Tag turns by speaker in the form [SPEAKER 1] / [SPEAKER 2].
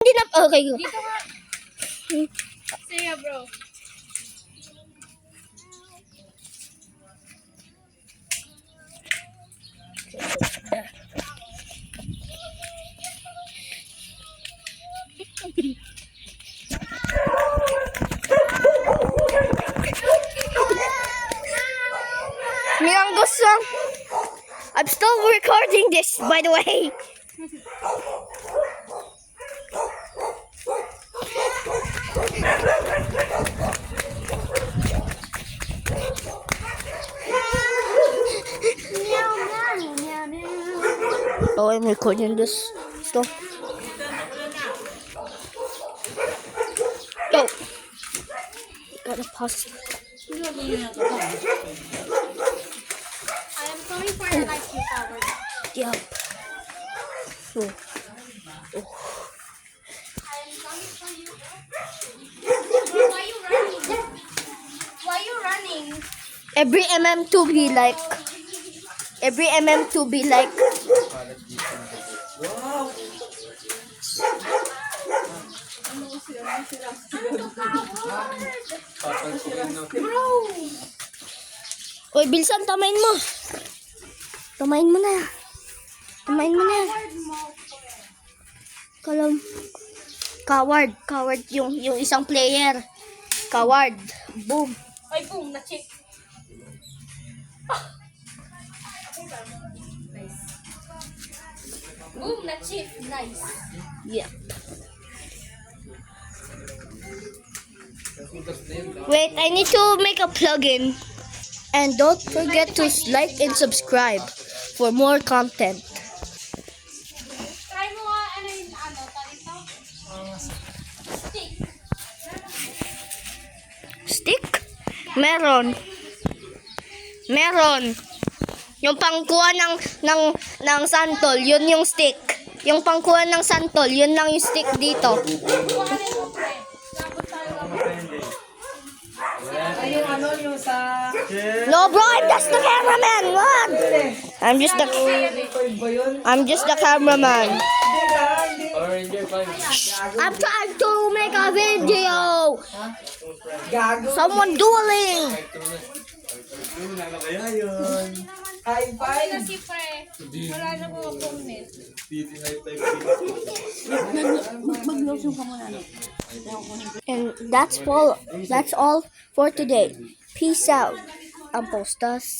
[SPEAKER 1] hindi na... Okay, go.
[SPEAKER 2] Dito nga. Say ya, bro.
[SPEAKER 1] Mirangos song. I'm still recording this, by the way. Oh, I'm recording this stuff. Yo. Gotta pause.
[SPEAKER 2] I am coming for your life, you coward.
[SPEAKER 1] Yup. So,
[SPEAKER 2] I am coming for you. Bro, why you running? Why you running?
[SPEAKER 1] every MM to be like. Every MM to be like.
[SPEAKER 3] Wow!
[SPEAKER 2] Bro!
[SPEAKER 1] Uy, bilisan, tamain mo. Tamain mo na. Tamain mo na. Kalam. Coward. Coward yung isang player. Coward. Boom.
[SPEAKER 2] Ay, boom, na-check. Nice. Boom, na-check. Nice.
[SPEAKER 1] Yeah. Wait, I need to make a plugin. And don't forget to like and subscribe for more content.
[SPEAKER 2] Try mo nga, ano yung tarito? Stick.
[SPEAKER 1] Stick? Meron. Meron. Yung pangkuha ng santol, yun yung stick. Yung pangkuha ng santol, yun lang yung stick dito.
[SPEAKER 2] Kuhanin mo, pre. Labot tayo lang.
[SPEAKER 3] Ay, yung ano, yung sa...
[SPEAKER 1] No, bro, I'm just the cameraman. What? I'm just the
[SPEAKER 3] Record ba yun?
[SPEAKER 1] I'm just the cameraman.
[SPEAKER 3] Hindi ka, hindi.
[SPEAKER 1] I'm trying to make a video.
[SPEAKER 3] Gago.
[SPEAKER 1] Someone dueling.
[SPEAKER 3] Ayun. High
[SPEAKER 2] Okay na
[SPEAKER 3] five.
[SPEAKER 2] si pre. Wala na po comment.
[SPEAKER 1] And that's all for today. Peace out. Ang postas.